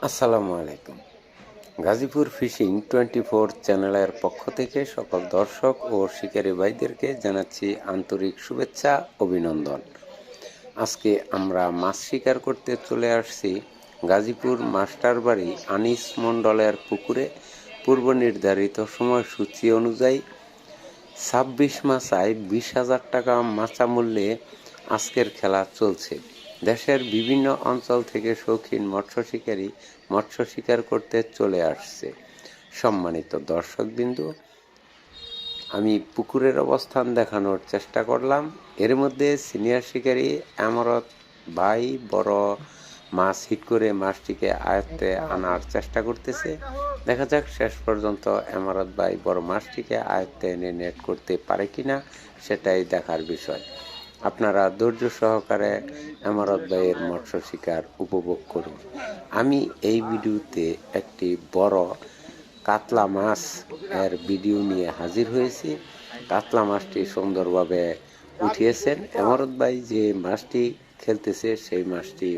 আসসালামু আলাইকুম। গাজীপুর ফিশিং 24 চ্যানেলের পক্ষ থেকে সকল দর্শক ও শিকারী ভাইদেরকে জানাচ্ছি আন্তরিক শুভেচ্ছা, অভিনন্দন। আজকে আমরা মাছ শিকার করতে চলে আসছি গাজীপুর মাস্টারবাড়ি আনিস মণ্ডলের পুকুরে। পূর্ব নির্ধারিত সময়সূচি অনুযায়ী 26 মাচায় 20,000 টাকা মাচা মূল্যে আজকের খেলা চলছে। দেশের বিভিন্ন অঞ্চল থেকে শৌখিন মৎস্য শিকারী মৎস্য শিকার করতে চলে আসছে। সম্মানিত দর্শকবিন্দু, আমি পুকুরের অবস্থান দেখানোর চেষ্টা করলাম। এর মধ্যে সিনিয়র শিকারী আমারত ভাই বড় মাছ হিট করে মাছটিকে আয়ত্তে আনার চেষ্টা করতেছে। দেখা যাক শেষ পর্যন্ত আমারত ভাই বড় মাছটিকে আয়ত্তে এনে নেট করতে পারে কিনা, সেটাই দেখার বিষয়। আপনারা ধৈর্য সহকারে আমারত ভাইয়ের মৎস্য শিকার উপভোগ করুন। আমি এই ভিডিওতে একটি বড় কাতলা মাছ এর ভিডিও নিয়ে হাজির হয়েছি। কাতলা মাছটি সুন্দরভাবে উঠিয়েছেন আমারত ভাই। যে মাছটি খেলতেছে সেই মাছটি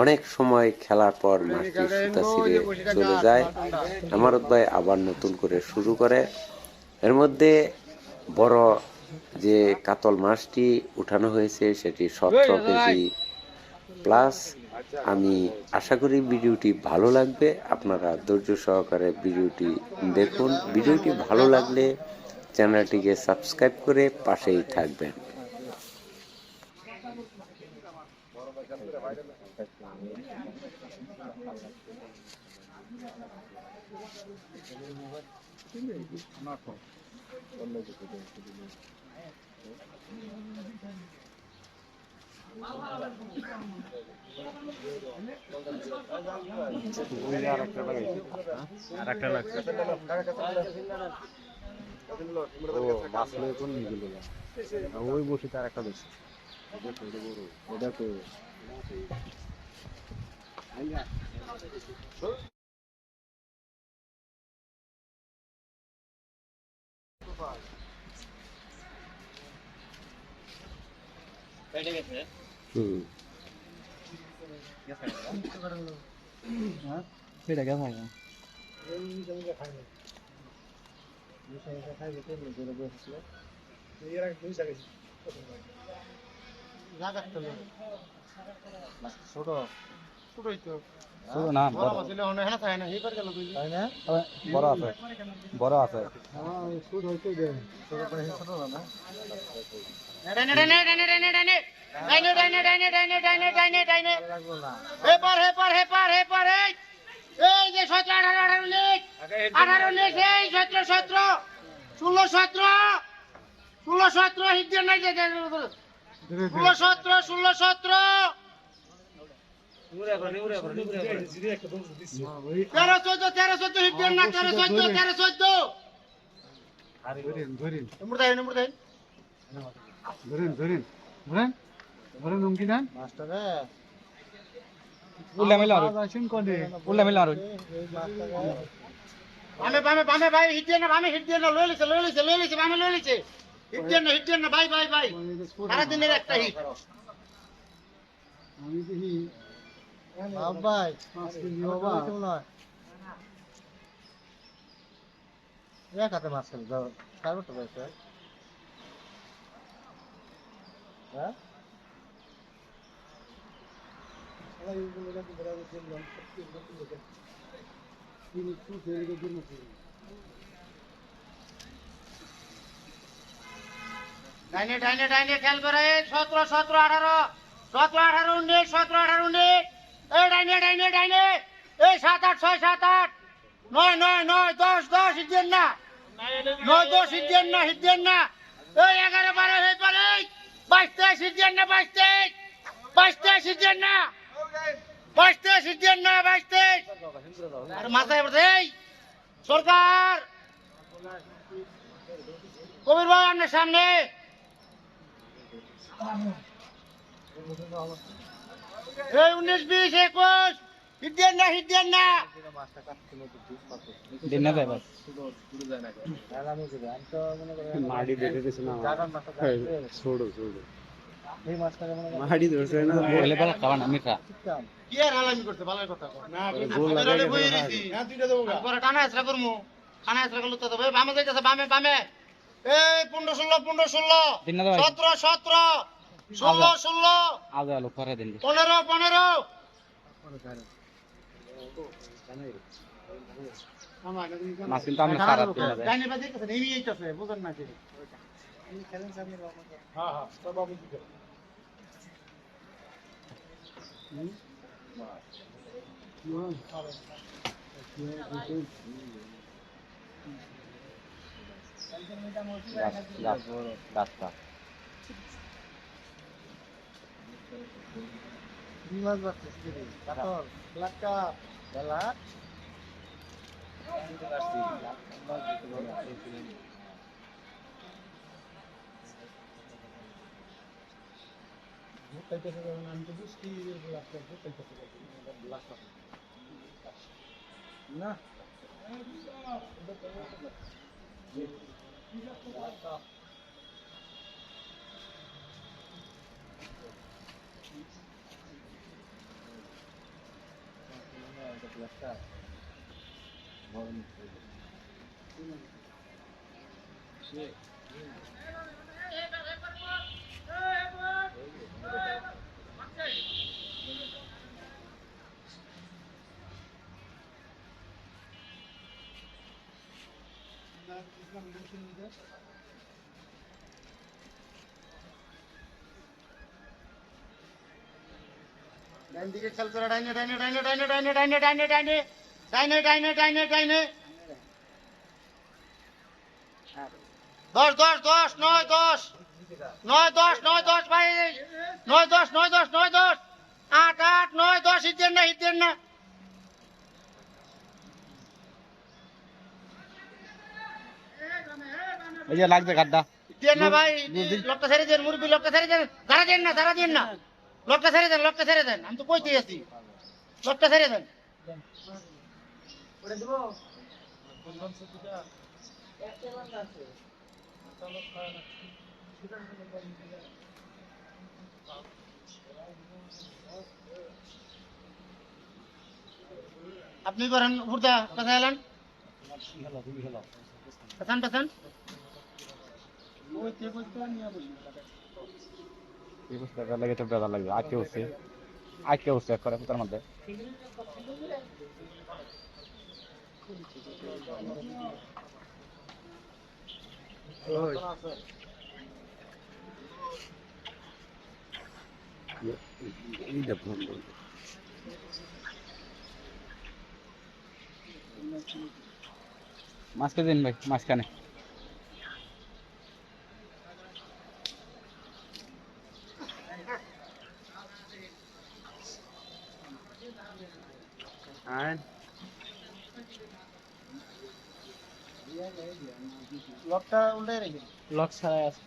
অনেক সময় খেলার পর মাছটি সুতা ছিঁড়ে চলে যায়। আমারত ভাই আবার নতুন করে শুরু করে। এর মধ্যে বড় যে কাতল মাছটি উঠানো হয়েছে সেটি 17 কেজি প্লাস। আমি আশা করি ভিডিওটি ভালো লাগবে। আপনারা ধৈর্য সহকারে ভিডিওটি দেখুন। ভিডিওটি ভালো লাগলে চ্যানেলটিকে সাবস্ক্রাইব করে পাশেই থাকবেন। ওই বসে তার একটা বেশি ওটা তো সেটা কেমন হয় না ছোট ছোটই তো ছোট না বড় আছে বড় আছে ছোট হইতে দেন ছোট করে ছোট না ডাইনে ডাইনে ডাইনে ডাইনে ডাইনে ডাইনে ডাইনে ডাইনে ডাইনে ডাইনে ডাইনে ডাইনে হে পার এই যে 17 18 18 19 এই 17 17 16 17 16 17 হিট দেন নাই যে 16 17 16 17 13 14 হিট দেন না 13 14 13 14 ধরেন নম্বর দেন ধরেন উমকি দেন মাস্টারে উল্লা মেলা আর বামে ভাই হিট দেন না লয়ে লিছে বামে লয়ে লিছে হিট দেন না ভাই সারা দিনের একটা হিট আমি দেখি ভাই বাবা কেমন হয় এক হাতে মাছ খেলে দাও কার তো ভাই স্যার হ্যাঁ ডাইনে খেয়াল করে 17 17 18 17 18 19 17 18 19 এই ডাইনে এই 7 8 6 7 8 9 9 9 10 10 হিট দেন না 9 10 হিট দেন না এই 11 12 হয়ে পারে 22 23 হিট দেন না 22 23 হিট দেন না 22 হিট দেন না 22 আর মাথায় পড়ে এই সরকার কবির ভাই আপনার সামনে এই 19 20 21 হিট দেন না দিন না যাই ভাই মাটি দেখে দিছে না ছোড়ো ছোড়ো মাটি ধরছে না বলে বলা খাওয়া না মিঠা কি আর হালামি করতে ভালোই কথা কও। না গোল আমি লাগাই রলে গেছে বই ভাই। রইছি হ্যাঁ দুইটা দেবো পরে টানা এসরা করমু টানা এসরা করলে তো ভাই বামে যাইতাছে বামে বামে এই 15 16 15 16 দিন না ভাই 17 17 16 16 আজ আলো করে দিন 15 15 মাছ কিন্তু আমরা সারা দিন না যায় ডাইনে বাজে গেছে এই এইটাছে বুঝেন না কি হ্যাঁ হ্যাঁ তো বাবু কি করে রাস্তা বিমাস বাজছে কাতল লাক্কা বেলা না ডাইন দিকে খেল করে ডাইনে ডাইনে ডাইনে ডাইনে ডাইনে ডাইনে ডাইনে ডাইনে ডাইনে ডাইনে ডাইনে ডাইনে 10 10 10 9 10 9 10 9 10 ভাই 9 10 9 10 9 10 8 8 9 10 হিট দেন না এই যে লাগছে গাড্ডা দেন না ভাই লোকটা ছেড়ে দেন মুরবি লোকটা ছেড়ে দেন ধারা দেন না লোকটা ছেড়ে দেন আমি তো কইতেই আছি লোকটা ছেড়ে দেন আপনি করেন হুরদা কোথায় এলেন পেছান পেছান এই বস্তা লাগে তো বেদা লাগবে আজকে হচ্ছে করে তার মধ্যে এইটা ফোন করো মাছকে দিন ভাই মাঝখানে আর লোকটা উল্টে রেখে লক ছাড়াই আছে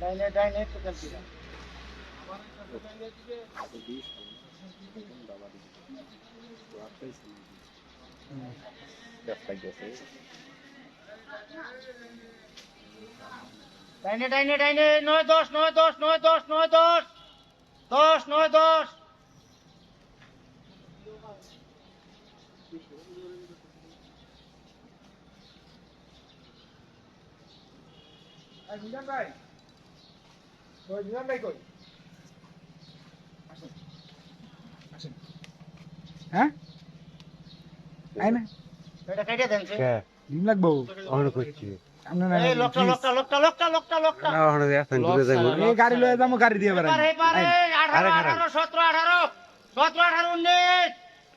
ডাইনে ডাইনে একটু খেলছি ডাইনে ডাইনে ডাইনে 9 10 9 10 9 10 9 10 10 9 10 মিজান ভাই মিজান ভাই কই হ্যাঁ আই না এটা কেটে দেন সে ডিম লাগবো অন করছি এই লোকটা না ওখানে এখন দূরে যাইবো এই গাড়ি লয়ে যাবো গাড়ি দিয়ে বেড়াই এবারে 18 18 17 18 17 18 19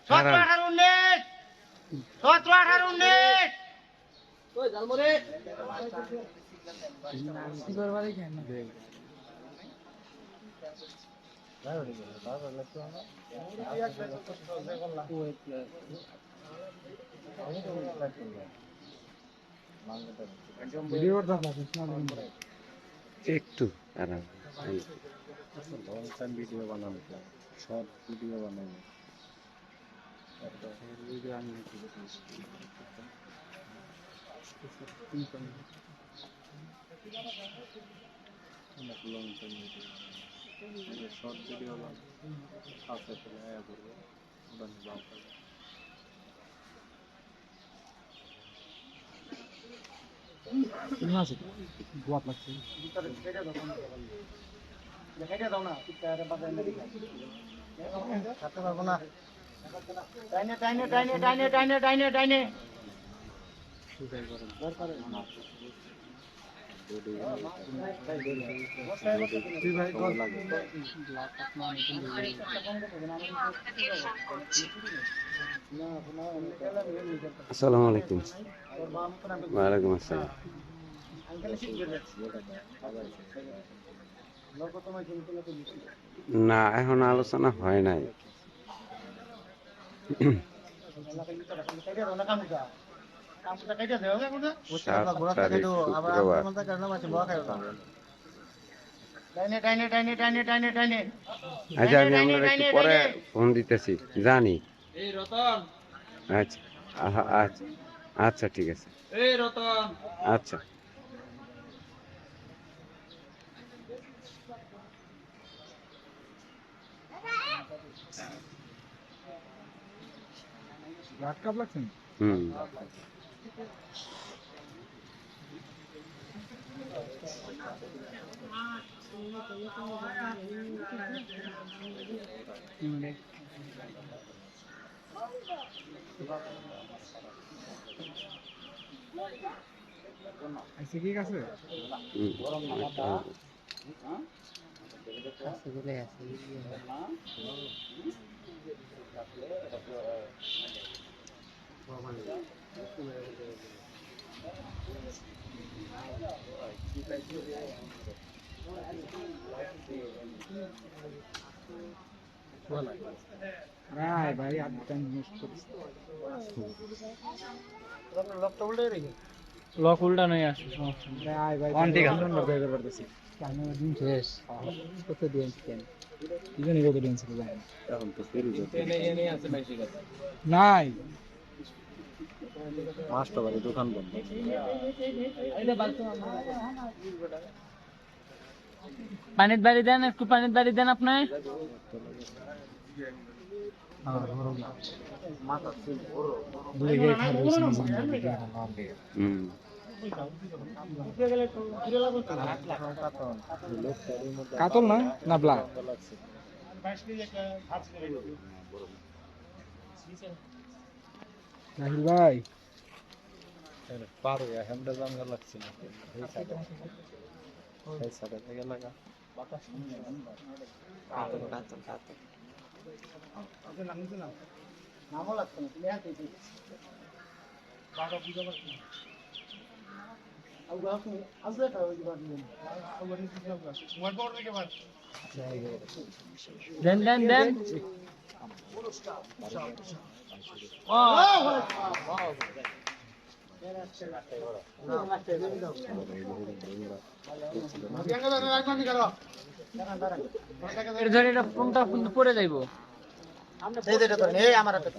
17 18 19 17 18 19 ওই জালমরে একটু আরাম এই ভিডিও বানানো শর্ট ভিডিও বানানো ভিডিও আমি শর্ট ভিডিও আছে চলে আয়া করবো গোয়াত লাগছে দেখাইতে দাও না খাতে পারবো না টাইনে টাইনে টাইনে টাইনে টাইনে টাইনে টাইনে আসসালামু আলাইকুম ওয়ালাইকুম আসসালাম না এখন আলোচনা হয় নাই 7 তারিখ শুক্রবার টাইনে টাইনে টাইনে টাইনে টাইনে টাইনে আচ্ছা আমি আপনার একটু পরে ফোন দিতেছি জানি আচ্ছা আচ্ছা আচ্ছা ঠিক আছে আচ্ছা হুম ঠিক আছে ভাই ভাই লক উল্টা নাই আসছে সমস্যা ভাই ভাই ঠিক আছে করতেছি দিন শেষ কত দিন কেন কি জানি কত দিন ছিল জানি এখন তো ফেরি এনে আছে ভাই ঠিক আছে নাই মাস্টার বাড়ি দোকান বন্ধ পানির বাড়ি দেন, একটু পানির বাড়ি দেন আপনি। কাতল না নাবলা রাহিল ভাই পারো হ্যামটা জামগা লাগছে না এই সাইডে থেকে লাগা বাতাস কাতল কাতল কাতল নামও লাগছে না তুমি হাতে বাবা বুঝা পারছি না আসলে তো ওই বার নিয়ে ওই দিকে আমরা মোবাইল পাওয়ার থেকে বার দেন দেন দেন। এর ধরে এটা ফোনটা পড়ে যাইবো। এই যেটা ধরেন এই আমার হাতে